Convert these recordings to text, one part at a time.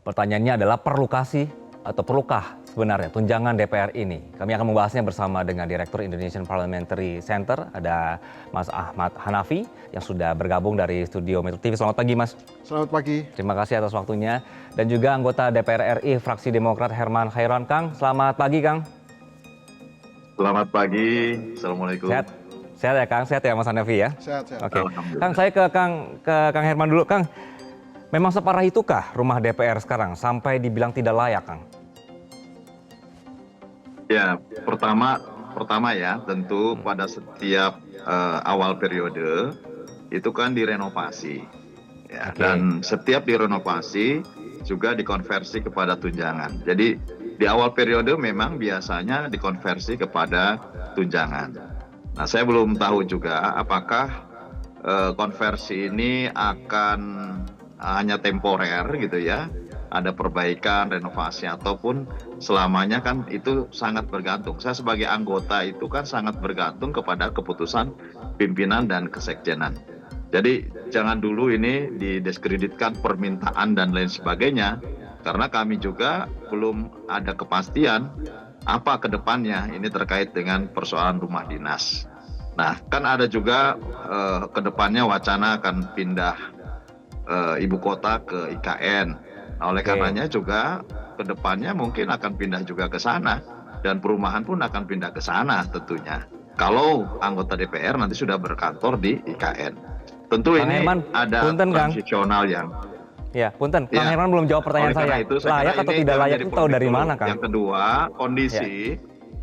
Pertanyaannya adalah perlukah sebenarnya tunjangan DPR ini? Kami akan membahasnya bersama dengan Direktur Indonesian Parliamentary Center, ada Mas Ahmad Hanafi yang sudah bergabung dari studio Metro TV. Selamat pagi, Mas. Selamat pagi. Terima kasih atas waktunya. Dan juga anggota DPR RI fraksi Demokrat Herman Khairwan. Kang, selamat pagi, Kang. Selamat pagi, Assalamualaikum. Sehat ya, Kang? Sehat ya, Mas Hanafi ya? Sehat. Oke. Kang, saya ke Kang Herman dulu. Kang, memang separah itukah rumah DPR sekarang sampai dibilang tidak layak, Kang? Ya, pertama ya, tentu pada setiap awal periode itu kan direnovasi. Ya, Oke. Dan setiap direnovasi juga dikonversi kepada tunjangan. Jadi di awal periode memang biasanya dikonversi kepada tunjangan. Nah, saya belum tahu juga apakah konversi ini akan hanya temporer gitu ya, ada perbaikan, renovasi, ataupun selamanya, kan itu sangat bergantung. Saya sebagai anggota itu kan sangat bergantung kepada keputusan pimpinan dan kesekjenan. Jadi jangan dulu ini didiskreditkan permintaan dan lain sebagainya, karena kami juga belum ada kepastian apa ke depannya ini terkait dengan persoalan rumah dinas. Nah, kan ada juga ke depannya wacana akan pindah ibu kota ke IKN. Nah, oleh karenanya juga ke depannya mungkin akan pindah juga ke sana, dan perumahan pun akan pindah ke sana tentunya. Kalau anggota DPR nanti sudah berkantor di IKN. Tentu Kang ini Herman, ada punten, Kang. transisional yang Ya, punten. Kang Ya. Herman belum jawab pertanyaan oleh karena saya. itu, saya Layak kira atau ini tidak jangan layak jadi itu tahu polemik dari dulu. mana, Kang? Yang kedua,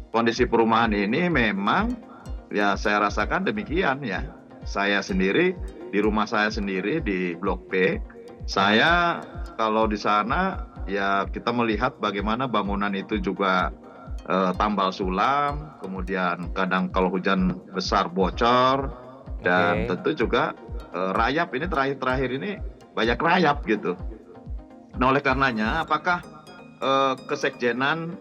kondisi perumahan ini memang ya saya rasakan demikian ya. Saya sendiri di rumah saya sendiri di Blok B, saya kalau di sana ya kita melihat bagaimana bangunan itu juga tambal sulam, kemudian kadang kalau hujan besar bocor, dan tentu juga rayap ini terakhir ini banyak rayap gitu. Nah, oleh karenanya apakah kesekjenan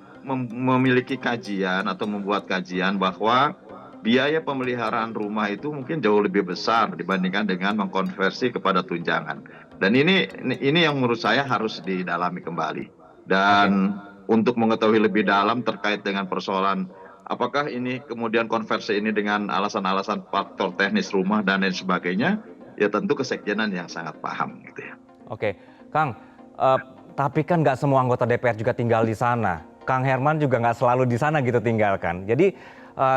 memiliki kajian atau membuat kajian bahwa biaya pemeliharaan rumah itu mungkin jauh lebih besar dibandingkan dengan mengkonversi kepada tunjangan. Dan ini yang menurut saya harus didalami kembali. Dan untuk mengetahui lebih dalam terkait dengan persoalan apakah ini kemudian konversi ini dengan alasan-alasan faktor teknis rumah dan lain sebagainya, ya tentu kesekjenan yang sangat paham gitu ya. Oke, Kang, tapi kan nggak semua anggota DPR juga tinggal di sana. Kang Herman juga nggak selalu di sana gitu tinggalkan. Jadi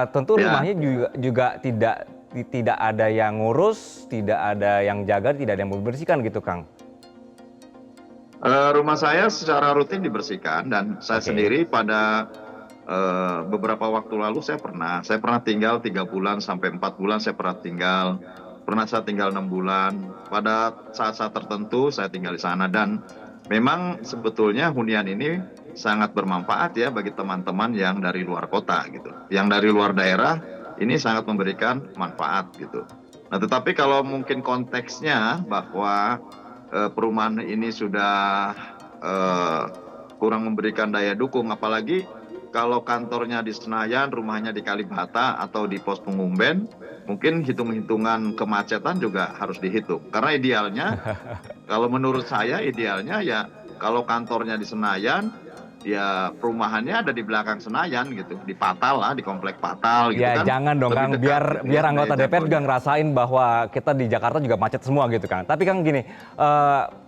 tentu rumahnya juga tidak ada yang ngurus, tidak ada yang jaga, tidak ada yang membersihkan gitu, Kang. Rumah saya secara rutin dibersihkan, dan saya sendiri pada beberapa waktu lalu saya pernah tinggal 3 bulan sampai 4 bulan saya pernah saya tinggal 6 bulan. Pada saat-saat tertentu saya tinggal di sana, dan memang sebetulnya hunian ini sangat bermanfaat ya bagi teman-teman yang dari luar kota gitu. Yang dari luar daerah ini sangat memberikan manfaat gitu. Nah, tetapi kalau mungkin konteksnya bahwa perumahan ini sudah kurang memberikan daya dukung, apalagi kalau kantornya di Senayan, rumahnya di Kalibata atau di Pos Pengumben, mungkin hitung-hitungan kemacetan juga harus dihitung. Karena idealnya, kalau menurut saya idealnya ya kalau kantornya di Senayan, ya perumahannya ada di belakang Senayan gitu, di Patal lah, di komplek Patal gitu Ya kan. jangan dong, Kang, biar anggota DPR juga ngerasain bahwa kita di Jakarta juga macet semua gitu, Kang. Tapi Kang gini,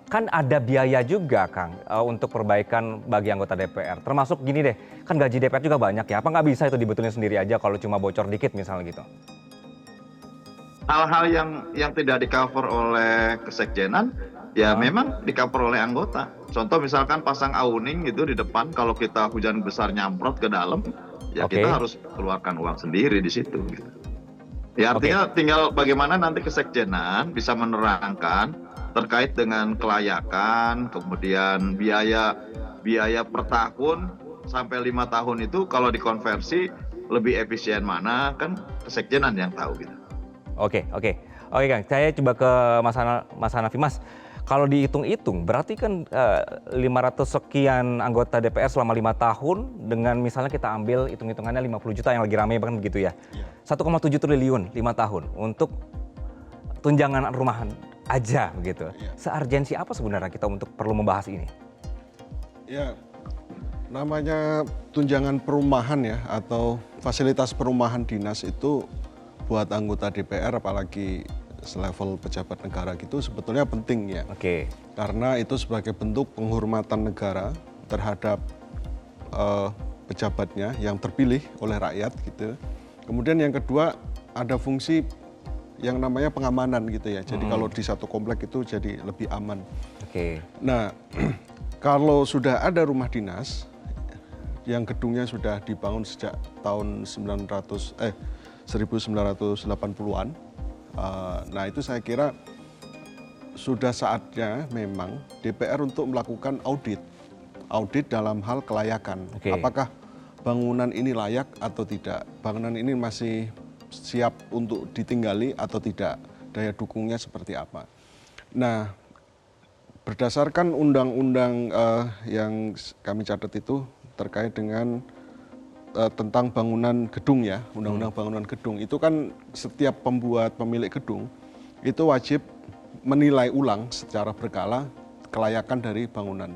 kan ada biaya juga, Kang, untuk perbaikan bagi anggota DPR. Termasuk gini deh, kan gaji DPR juga banyak ya, apa nggak bisa itu dibetulin sendiri aja kalau cuma bocor dikit misalnya gitu? Hal-hal yang tidak di-cover oleh kesekjenan, ya memang di-cover oleh anggota. Contoh misalkan pasang awning gitu di depan, kalau kita hujan besar nyamprot ke dalam, ya kita harus keluarkan uang sendiri di situ gitu. Ya artinya tinggal bagaimana nanti kesekjenan bisa menerangkan terkait dengan kelayakan, kemudian biaya per tahun sampai 5 tahun itu kalau dikonversi lebih efisien mana, kan kesekjenan yang tahu gitu. Oke, Kang. Saya coba ke Mas Hanafi. Mas, kalau dihitung-hitung berarti kan 500 sekian anggota DPR selama 5 tahun dengan misalnya kita ambil hitung-hitungannya 50 juta yang lagi ramai bahkan begitu ya. 1,7 triliun 5 tahun untuk tunjangan rumahan aja begitu. Seurgensi apa sebenarnya kita untuk perlu membahas ini? Ya, namanya tunjangan perumahan ya atau fasilitas perumahan dinas itu buat anggota DPR apalagi selevel pejabat negara gitu sebetulnya penting ya. Oke. Karena itu sebagai bentuk penghormatan negara terhadap pejabatnya yang terpilih oleh rakyat gitu. Kemudian yang kedua ada fungsi yang namanya pengamanan gitu ya. Jadi kalau di satu komplek itu jadi lebih aman. Oke. Nah, kalau sudah ada rumah dinas yang gedungnya sudah dibangun sejak tahun 1980-an, nah itu saya kira sudah saatnya memang DPR untuk melakukan audit dalam hal kelayakan. Oke. Apakah bangunan ini layak atau tidak? Bangunan ini masih siap untuk ditinggali atau tidak? Daya dukungnya seperti apa? Nah, berdasarkan undang-undang yang kami catat itu terkait dengan tentang bangunan gedung ya, undang-undang bangunan gedung itu kan setiap pemilik gedung itu wajib menilai ulang secara berkala kelayakan dari bangunan.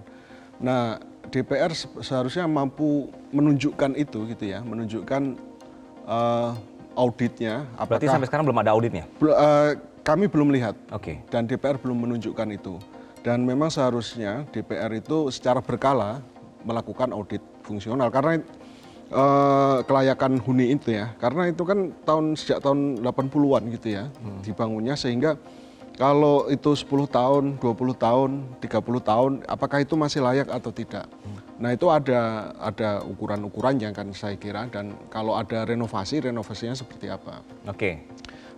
Nah, DPR seharusnya mampu menunjukkan itu gitu ya, menunjukkan auditnya. Berarti sampai sekarang belum ada auditnya? Kami belum lihat. Oke. Dan DPR belum menunjukkan itu. Dan memang seharusnya DPR itu secara berkala melakukan audit fungsional karena kelayakan huni itu ya. Karena itu kan sejak tahun 80-an gitu ya dibangunnya sehingga kalau itu 10 tahun, 20 tahun, 30 tahun apakah itu masih layak atau tidak. Nah, itu ada ukuran-ukurannya kan saya kira dan kalau ada renovasinya seperti apa. Oke.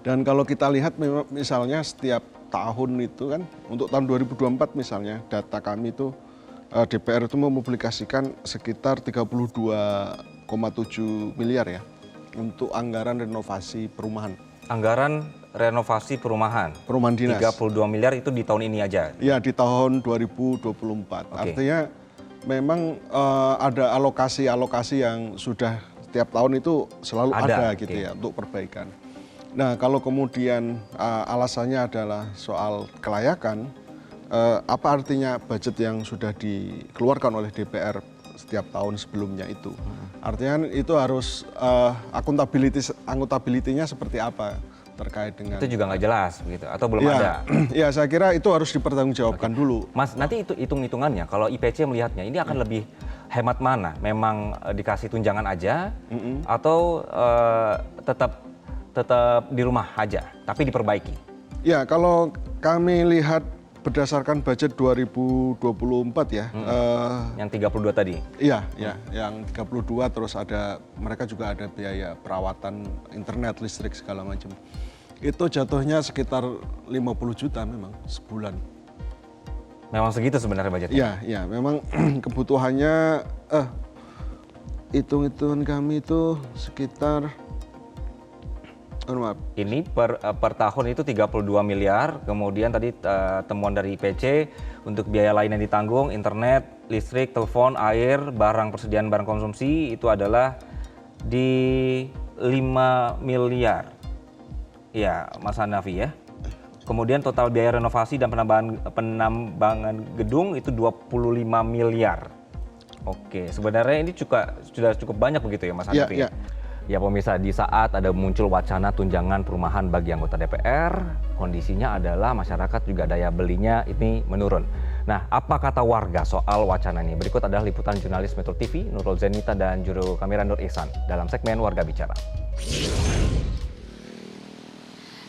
Dan kalau kita lihat misalnya setiap tahun itu kan untuk tahun 2024 misalnya data kami itu DPR itu mempublikasikan sekitar 32,7 miliar ya untuk anggaran renovasi perumahan. Anggaran renovasi perumahan. Perumahan dinas. 32 miliar itu di tahun ini aja. Ya, di tahun 2024. Oke. Artinya memang ada alokasi yang sudah setiap tahun itu selalu ada gitu ya untuk perbaikan. Nah, kalau kemudian alasannya adalah soal kelayakan, apa artinya budget yang sudah dikeluarkan oleh DPR setiap tahun sebelumnya itu? Artinya itu harus akuntabilitasnya seperti apa terkait dengan Itu juga nggak jelas begitu atau belum ada? Ya, saya kira itu harus dipertanggungjawabkan dulu. Mas, nanti itu hitung-hitungannya kalau IPC melihatnya ini akan lebih hemat mana? Memang dikasih tunjangan aja atau tetap di rumah aja tapi diperbaiki? Ya, kalau kami lihat berdasarkan budget 2024 ya. Yang 32 tadi? Iya, yang 32 terus mereka juga ada biaya perawatan internet, listrik segala macam. Itu jatuhnya sekitar 50 juta memang sebulan. Memang segitu sebenarnya budgetnya? Iya, memang kebutuhannya hitung-hitungan kami itu sekitar ini per tahun itu 32 miliar, kemudian tadi temuan dari IPC untuk biaya lain yang ditanggung, internet, listrik, telepon, air, persediaan barang konsumsi itu adalah di 5 miliar. Ya, Mas Hanafi ya. Kemudian total biaya renovasi dan penambangan gedung itu 25 miliar. Oke, sebenarnya ini sudah cukup banyak begitu ya Mas Hanafi? Iya. Ya pemirsa, di saat ada muncul wacana tunjangan perumahan bagi anggota DPR, kondisinya adalah masyarakat juga daya belinya ini menurun. Nah, apa kata warga soal wacana ini? Berikut adalah liputan jurnalis Metro TV, Nurul Zenita dan juru kamera Nur Ihsan dalam segmen Warga Bicara.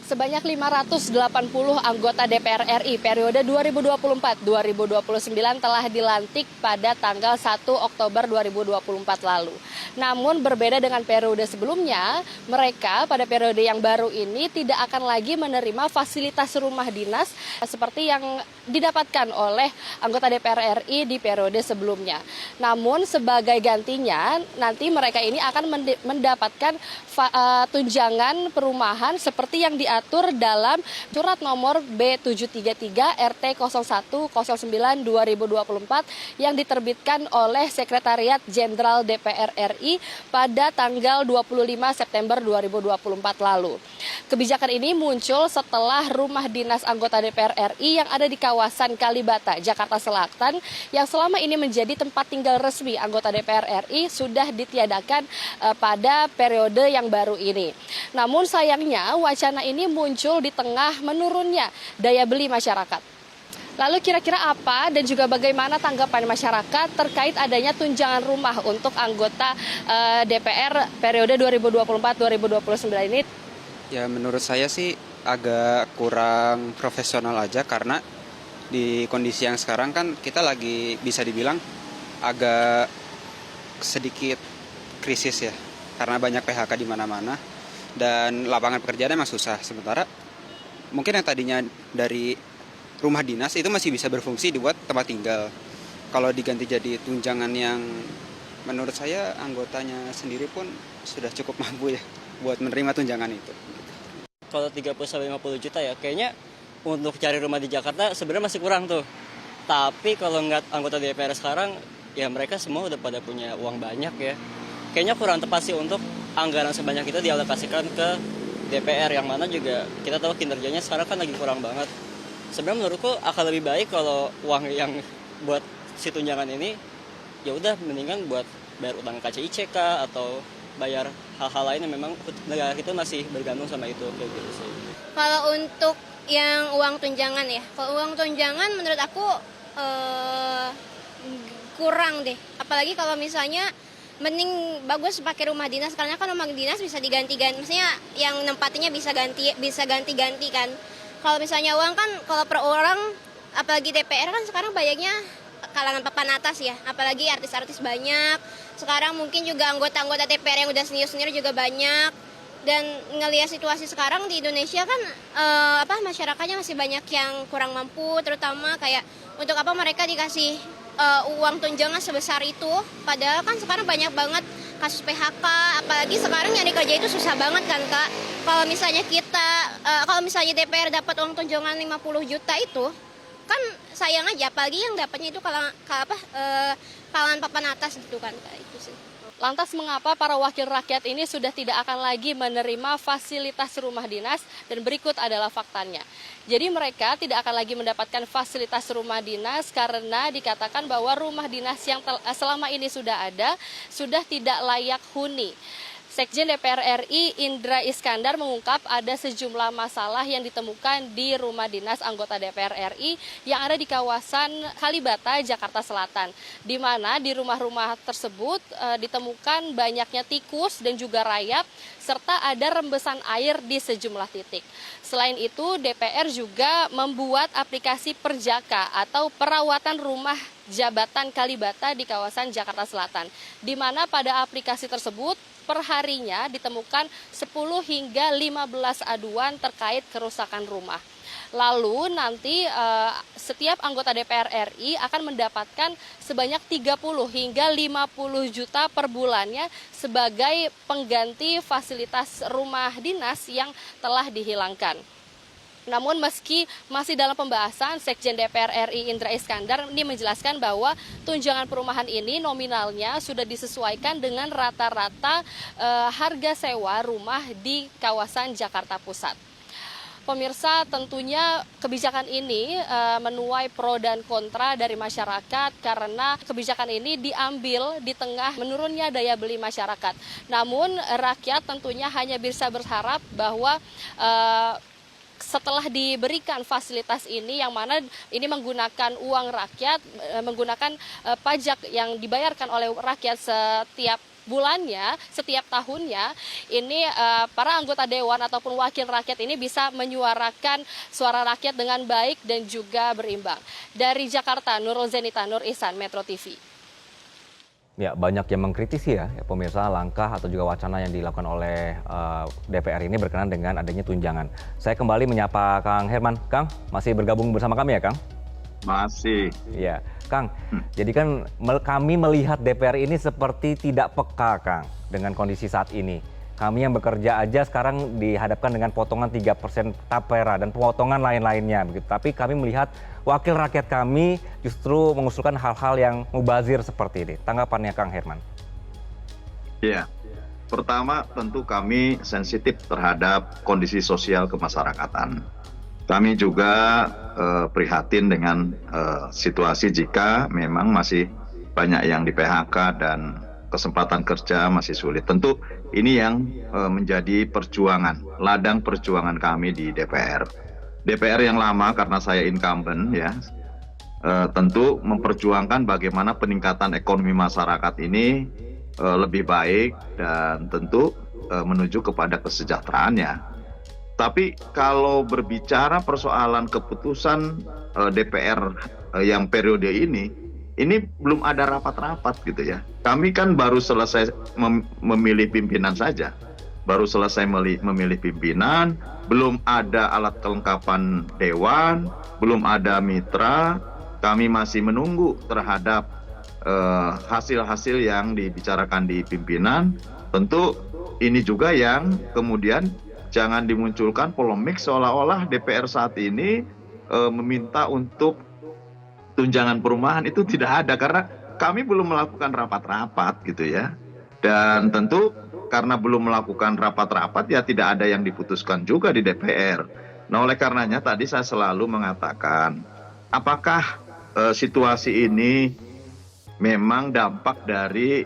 Sebanyak 580 anggota DPR RI periode 2024-2029 telah dilantik pada tanggal 1 Oktober 2024 lalu. Namun berbeda dengan periode sebelumnya, mereka pada periode yang baru ini tidak akan lagi menerima fasilitas rumah dinas seperti yang didapatkan oleh anggota DPR RI di periode sebelumnya. Namun sebagai gantinya nanti mereka ini akan mendapatkan tunjangan perumahan seperti yang diatur diatur dalam surat nomor B733 RT 0109 2024 yang diterbitkan oleh Sekretariat Jenderal DPR RI pada tanggal 25 September 2024 lalu. Kebijakan ini muncul setelah rumah dinas anggota DPR RI yang ada di kawasan Kalibata, Jakarta Selatan yang selama ini menjadi tempat tinggal resmi anggota DPR RI sudah ditiadakan pada periode yang baru ini. Namun sayangnya wacana ini muncul di tengah menurunnya daya beli masyarakat. Lalu kira-kira apa dan juga bagaimana tanggapan masyarakat terkait adanya tunjangan rumah untuk anggota DPR periode 2024-2029 ini? Ya menurut saya sih agak kurang profesional aja karena di kondisi yang sekarang kan kita lagi bisa dibilang agak sedikit krisis ya karena banyak PHK di mana-mana dan lapangan pekerjaan emang susah. Sementara mungkin yang tadinya dari rumah dinas itu masih bisa berfungsi dibuat tempat tinggal. Kalau diganti jadi tunjangan yang menurut saya anggotanya sendiri pun sudah cukup mampu ya buat menerima tunjangan itu. Kalau 30-50 juta ya kayaknya untuk cari rumah di Jakarta sebenarnya masih kurang tuh. Tapi kalau nggak anggota DPR sekarang ya mereka semua udah pada punya uang banyak ya. Kayaknya kurang tepat sih untuk anggaran sebanyak itu dialokasikan ke DPR yang mana juga kita tahu kinerjanya sekarang kan lagi kurang banget. Sebenarnya menurutku akan lebih baik kalau uang yang buat si tunjangan ini ya udah mendingan buat bayar utang KCIC atau bayar hal-hal lain yang memang negara kita masih bergantung sama itu kayak gitu sih. Kalau untuk yang uang tunjangan ya, kalau uang tunjangan menurut aku kurang deh. Apalagi kalau misalnya mending bagus pakai rumah dinas karena kan rumah dinas bisa diganti-ganti, maksudnya yang nempatinya bisa ganti-ganti kan. Kalau misalnya uang kan kalau per orang, apalagi DPR kan sekarang banyaknya kalangan papan atas ya, apalagi artis-artis banyak. Sekarang mungkin juga anggota-anggota DPR yang udah senior-senior juga banyak. Dan ngelihat situasi sekarang di Indonesia kan masyarakatnya masih banyak yang kurang mampu, terutama kayak untuk apa mereka dikasih uang tunjangan sebesar itu. Padahal kan sekarang banyak banget kasus PHK, apalagi sekarang nyari kerja itu susah banget kan Kak. Kalau misalnya DPR dapat uang tunjangan 50 juta itu, kan sayang aja, apalagi yang dapatnya itu kalangan papan atas gitu kan Kak, itu sih. Lantas mengapa para wakil rakyat ini sudah tidak akan lagi menerima fasilitas rumah dinas dan berikut adalah faktanya. Jadi mereka tidak akan lagi mendapatkan fasilitas rumah dinas karena dikatakan bahwa rumah dinas yang selama ini sudah ada sudah tidak layak huni. Sekjen DPR RI Indra Iskandar mengungkap ada sejumlah masalah yang ditemukan di rumah dinas anggota DPR RI yang ada di kawasan Kalibata, Jakarta Selatan. Di mana di rumah-rumah tersebut ditemukan banyaknya tikus dan juga rayap serta ada rembesan air di sejumlah titik. Selain itu, DPR juga membuat aplikasi Perjaka atau perawatan rumah jabatan Kalibata di kawasan Jakarta Selatan. Di mana pada aplikasi tersebut perharinya ditemukan 10 hingga 15 aduan terkait kerusakan rumah. Lalu nanti setiap anggota DPR RI akan mendapatkan sebanyak 30 hingga 50 juta per bulannya sebagai pengganti fasilitas rumah dinas yang telah dihilangkan. Namun meski masih dalam pembahasan, Sekjen DPR RI Indra Iskandar ini menjelaskan bahwa tunjangan perumahan ini nominalnya sudah disesuaikan dengan rata-rata harga sewa rumah di kawasan Jakarta Pusat. Pemirsa, tentunya kebijakan ini menuai pro dan kontra dari masyarakat karena kebijakan ini diambil di tengah menurunnya daya beli masyarakat. Namun rakyat tentunya hanya bisa berharap bahwa setelah diberikan fasilitas ini yang mana ini menggunakan uang rakyat, menggunakan pajak yang dibayarkan oleh rakyat setiap bulannya, setiap tahunnya, ini para anggota dewan ataupun wakil rakyat ini bisa menyuarakan suara rakyat dengan baik dan juga berimbang. Dari Jakarta, Nurul Zenita, Nur Ihsan, Metro TV. Ya, banyak yang mengkritisi ya pemirsa langkah atau juga wacana yang dilakukan oleh DPR ini berkenaan dengan adanya tunjangan. Saya kembali menyapa Kang Herman. Kang, masih bergabung bersama kami ya Kang? Masih. Iya, Kang. Jadi kan kami melihat DPR ini seperti tidak peka Kang dengan kondisi saat ini. Kami yang bekerja aja sekarang dihadapkan dengan potongan 3% tapera dan potongan lain-lainnya begitu. Tapi kami melihat wakil rakyat kami justru mengusulkan hal-hal yang mubazir seperti ini. Tanggapannya Kang Herman? Ya, pertama tentu kami sensitif terhadap kondisi sosial kemasyarakatan. Kami juga prihatin dengan situasi jika memang masih banyak yang di PHK dan kesempatan kerja masih sulit. Tentu ini yang menjadi perjuangan, ladang perjuangan kami di DPR. DPR yang lama karena saya incumbent ya, tentu memperjuangkan bagaimana peningkatan ekonomi masyarakat ini lebih baik dan tentu menuju kepada kesejahteraannya. Tapi kalau berbicara persoalan keputusan DPR yang periode ini belum ada rapat-rapat gitu ya. Kami kan baru selesai memilih pimpinan saja. Baru selesai memilih pimpinan, belum ada alat kelengkapan dewan, belum ada mitra. Kami masih menunggu terhadap hasil-hasil yang dibicarakan di pimpinan. Tentu ini juga yang kemudian jangan dimunculkan polemik seolah-olah DPR saat ini meminta untuk tunjangan perumahan. Itu tidak ada karena kami belum melakukan rapat-rapat gitu ya. Dan tentu karena belum melakukan rapat-rapat ya tidak ada yang diputuskan juga di DPR. Nah oleh karenanya tadi saya selalu mengatakan apakah situasi ini memang dampak dari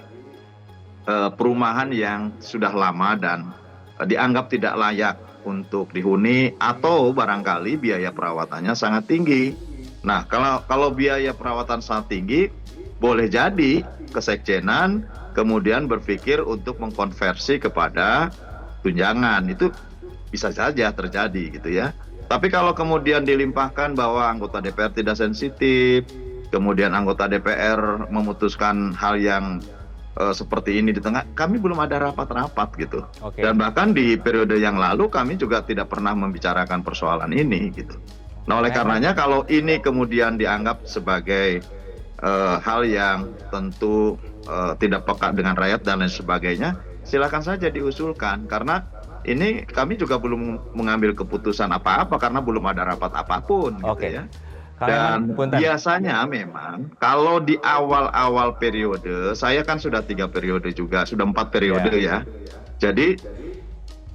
perumahan yang sudah lama dan dianggap tidak layak untuk dihuni atau barangkali biaya perawatannya sangat tinggi. Nah, kalau biaya perawatan sangat tinggi, boleh jadi kesekjenan kemudian berpikir untuk mengkonversi kepada tunjangan. Itu bisa saja terjadi gitu ya. Tapi kalau kemudian dilimpahkan bahwa anggota DPR tidak sensitif, kemudian anggota DPR memutuskan hal yang seperti ini di tengah, kami belum ada rapat-rapat gitu. Oke. Dan bahkan di periode yang lalu kami juga tidak pernah membicarakan persoalan ini gitu. Nah oleh karenanya kalau ini kemudian dianggap sebagai hal yang tentu tidak peka dengan rakyat dan lain sebagainya, silakan saja diusulkan karena ini kami juga belum mengambil keputusan apa-apa karena belum ada rapat apapun gitu ya. Dan biasanya memang kalau di awal-awal periode, saya kan sudah 3 periode juga, sudah 4 periode ya. Jadi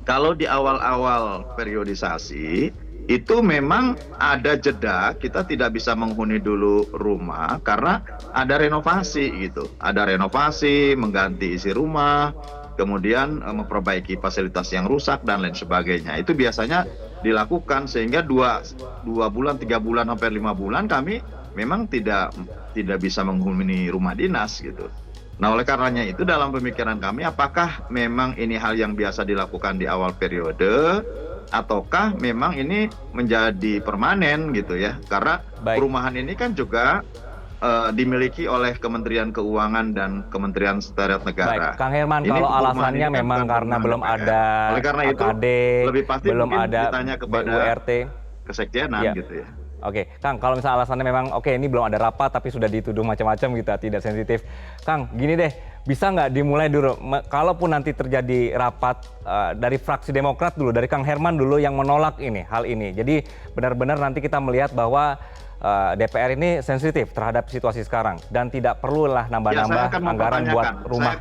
kalau di awal-awal periodisasi itu memang ada jeda, kita tidak bisa menghuni dulu rumah karena ada renovasi gitu. Ada renovasi, mengganti isi rumah, kemudian memperbaiki fasilitas yang rusak dan lain sebagainya. Itu biasanya dilakukan sehingga 2 bulan, 3 bulan sampai 5 bulan kami memang tidak bisa menghuni rumah dinas gitu. Nah oleh karenanya itu dalam pemikiran kami apakah memang ini hal yang biasa dilakukan di awal periode ataukah memang ini menjadi permanen gitu ya. Karena perumahan ini kan juga dimiliki oleh Kementerian Keuangan dan Kementerian Sekretariat Negara. Baik, Kang Herman, kalau alasannya memang karena belum ada AKD, lebih pasti belum ada ditanya kepada BURT, kesekjenan gitu ya. Oke, Kang, kalau misalnya alasannya memang ini belum ada rapat tapi sudah dituduh macam-macam gitu, tidak sensitif. Kang, gini deh, bisa nggak dimulai dulu, kalaupun nanti terjadi rapat dari fraksi Demokrat dulu, dari Kang Herman dulu yang menolak hal ini. Jadi benar-benar nanti kita melihat bahwa DPR ini sensitif terhadap situasi sekarang dan tidak perlulah nambah-nambah anggaran buat rumah.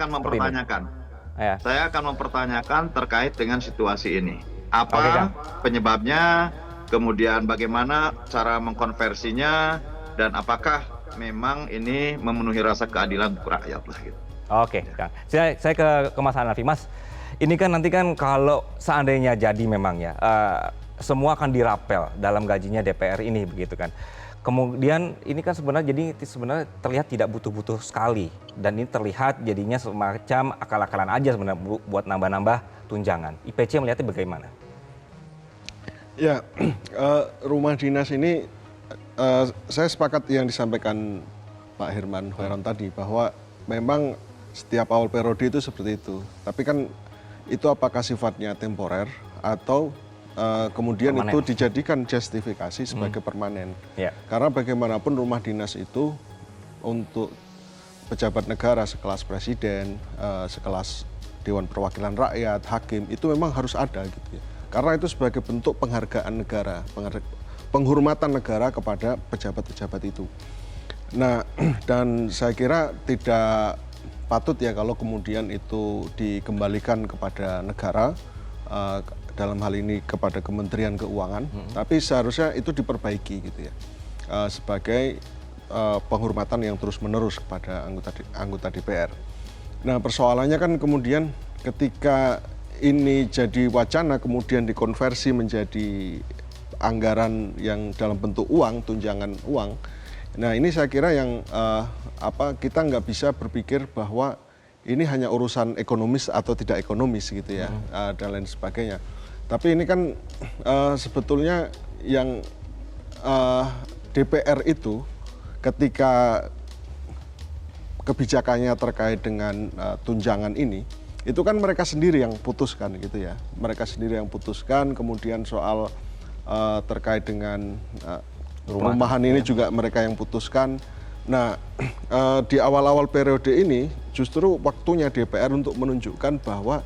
Saya akan mempertanyakan terkait dengan situasi ini. Apa penyebabnya, kemudian bagaimana cara mengkonversinya, dan apakah memang ini memenuhi rasa keadilan untuk rakyat lah gitu. Oke, Kang. Saya ke Mas Hanafi. Mas, ini kan nanti kan kalau seandainya jadi memang ya, semua akan dirapel dalam gajinya DPR ini begitu kan. Kemudian ini kan sebenarnya terlihat tidak butuh-butuh sekali dan ini terlihat jadinya semacam akal-akalan aja sebenarnya buat nambah-nambah tunjangan. IPC melihatnya bagaimana? Ya, rumah dinas ini saya sepakat yang disampaikan Pak Herman Hoeron tadi bahwa memang setiap awal periode itu seperti itu. Tapi kan itu apakah sifatnya temporer atau kemudian permanen. Itu dijadikan justifikasi sebagai permanen. Karena bagaimanapun rumah dinas itu untuk pejabat negara sekelas presiden, sekelas Dewan Perwakilan Rakyat, hakim, itu memang harus ada gitu ya. Karena itu sebagai bentuk penghargaan negara, penghormatan negara kepada pejabat-pejabat itu. Nah, dan saya kira tidak patut ya kalau kemudian itu dikembalikan kepada negara, dalam hal ini kepada Kementerian Keuangan, tapi seharusnya itu diperbaiki gitu ya, sebagai penghormatan yang terus-menerus kepada anggota DPR. Nah, persoalannya kan kemudian ketika ini jadi wacana kemudian dikonversi menjadi anggaran yang dalam bentuk uang, tunjangan uang. Nah, ini saya kira yang kita nggak bisa berpikir bahwa ini hanya urusan ekonomis atau tidak ekonomis gitu ya, dan lain sebagainya. Tapi ini kan sebetulnya yang DPR itu ketika kebijakannya terkait dengan tunjangan ini, itu kan mereka sendiri yang putuskan gitu ya. Mereka sendiri yang putuskan, kemudian soal terkait dengan perumahan ini juga mereka yang putuskan. Nah, di awal-awal periode ini justru waktunya DPR untuk menunjukkan bahwa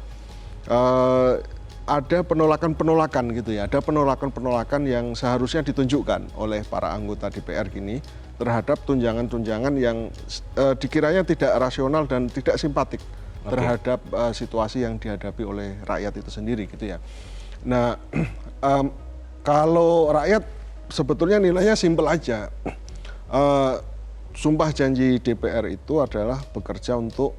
ada penolakan-penolakan gitu ya, ada penolakan-penolakan yang seharusnya ditunjukkan oleh para anggota DPR gini terhadap tunjangan-tunjangan yang dikiranya tidak rasional dan tidak simpatik terhadap situasi yang dihadapi oleh rakyat itu sendiri gitu ya. Nah, kalau rakyat sebetulnya nilainya simpel aja. Sumpah janji DPR itu adalah bekerja untuk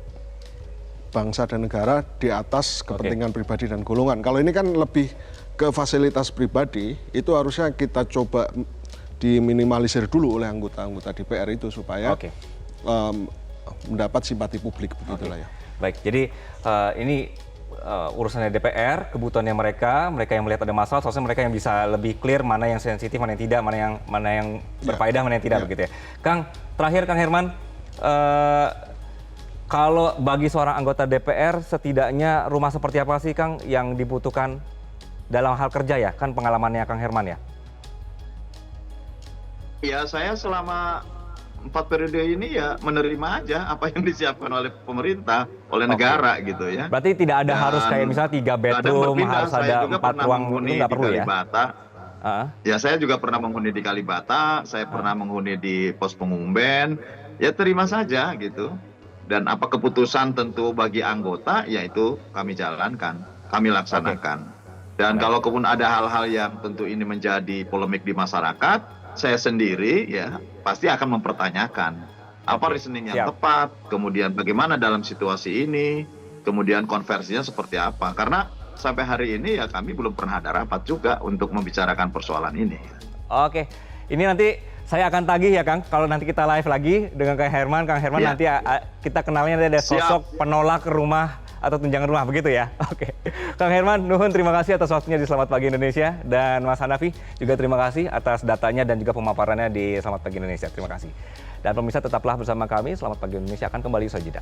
bangsa dan negara di atas kepentingan pribadi dan golongan. Kalau ini kan lebih ke fasilitas pribadi, itu harusnya kita coba diminimalisir dulu oleh anggota-anggota DPR itu supaya mendapat simpati publik begitulah ya. Baik, jadi ini urusannya DPR, kebutuhannya mereka yang melihat ada masalah, soalnya mereka yang bisa lebih clear mana yang sensitif, mana yang tidak, mana yang berfaedah, mana yang tidak begitu ya. Kang, terakhir Kang Herman, kalau bagi seorang anggota DPR setidaknya rumah seperti apa sih Kang yang dibutuhkan dalam hal kerja ya? Kan pengalamannya Kang Herman ya? Ya, saya selama 4 periode ini ya menerima aja apa yang disiapkan oleh pemerintah, oleh negara gitu ya. Berarti tidak ada harus kayak misalnya 3 bedroom, harus ada 4 ruang, itu nggak perlu ya? Ya, saya juga pernah menghuni di Kalibata, saya pernah menghuni di pos pengumben, ya terima saja gitu. Dan apa keputusan tentu bagi anggota, yaitu kami jalankan, kami laksanakan. Dan kalau kemudian ada hal-hal yang tentu ini menjadi polemik di masyarakat, saya sendiri ya pasti akan mempertanyakan apa reasoning yang tepat, kemudian bagaimana dalam situasi ini, kemudian konversinya seperti apa. Karena sampai hari ini ya kami belum pernah ada rapat juga untuk membicarakan persoalan ini. Oke, ini nanti saya akan tagih ya Kang, kalau nanti kita live lagi dengan Kang Herman nanti kita kenalnya ada sosok penolak rumah atau tunjangan rumah begitu ya. Oke. Kang Herman, nuhun terima kasih atas waktunya di Selamat Pagi Indonesia, dan Mas Hanafi juga terima kasih atas datanya dan juga pemaparannya di Selamat Pagi Indonesia. Terima kasih. Dan pemirsa tetaplah bersama kami, Selamat Pagi Indonesia akan kembali usai jeda.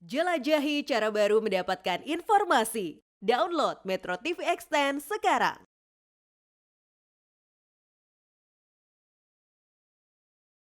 Jelajahi cara baru mendapatkan informasi. Download Metro TV Extend sekarang.